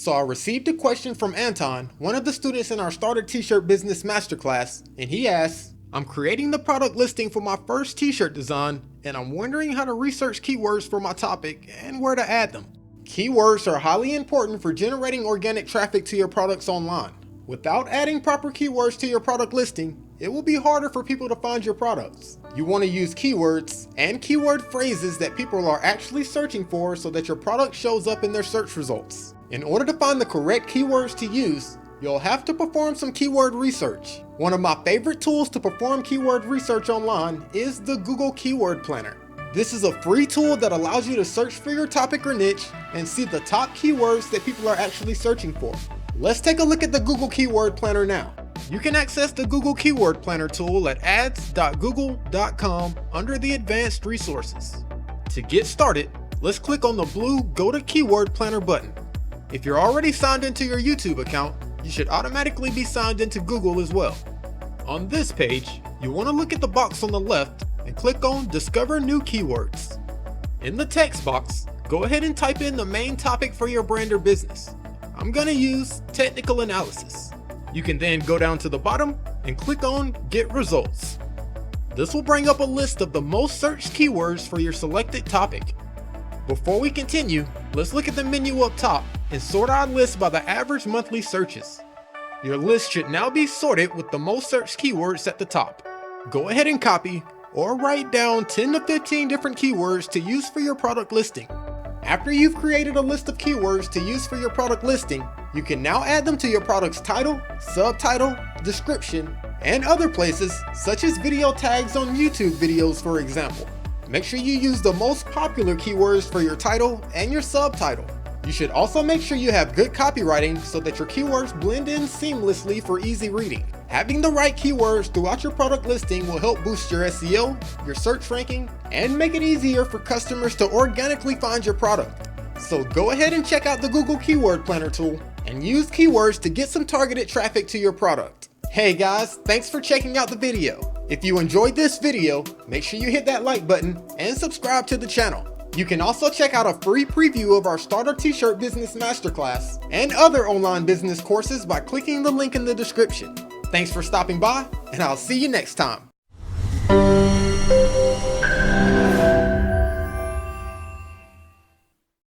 So I received a question from Anton, one of the students in our Starter T-shirt Business Masterclass, and he asks, I'm creating the product listing for my first t-shirt design, and I'm wondering how to research keywords for my topic and where to add them. Keywords are highly important for generating organic traffic to your products online. Without adding proper keywords to your product listing, it will be harder for people to find your products. You want to use keywords and keyword phrases that people are actually searching for so that your product shows up in their search results. In order to find the correct keywords to use, you'll have to perform some keyword research. One of my favorite tools to perform keyword research online is the Google Keyword Planner. This is a free tool that allows you to search for your topic or niche and see the top keywords that people are actually searching for. Let's take a look at the Google Keyword Planner now. You can access the Google Keyword Planner tool at ads.google.com under the Advanced Resources. To get started, let's click on the blue Go to Keyword Planner button. If you're already signed into your YouTube account, you should automatically be signed into Google as well. On this page, you want to look at the box on the left and click on Discover New Keywords. In the text box, go ahead and type in the main topic for your brand or business. I'm going to use technical analysis. You can then go down to the bottom and click on Get Results. This will bring up a list of the most searched keywords for your selected topic. Before we continue, let's look at the menu up top and sort our list by the average monthly searches. Your list should now be sorted with the most searched keywords at the top. Go ahead and copy or write down 10 to 15 different keywords to use for your product listing. After you've created a list of keywords to use for your product listing, you can now add them to your product's title, subtitle, description, and other places such as video tags on YouTube videos, for example. Make sure you use the most popular keywords for your title and your subtitle. You should also make sure you have good copywriting so that your keywords blend in seamlessly for easy reading. Having the right keywords throughout your product listing will help boost your SEO, your search ranking, and make it easier for customers to organically find your product. So go ahead and check out the Google Keyword Planner tool and use keywords to get some targeted traffic to your product. Hey guys, thanks for checking out the video. If you enjoyed this video, make sure you hit that like button and subscribe to the channel. You can also check out a free preview of our Starter T-shirt Business Masterclass and other online business courses by clicking the link in the description. Thanks for stopping by, and I'll see you next time.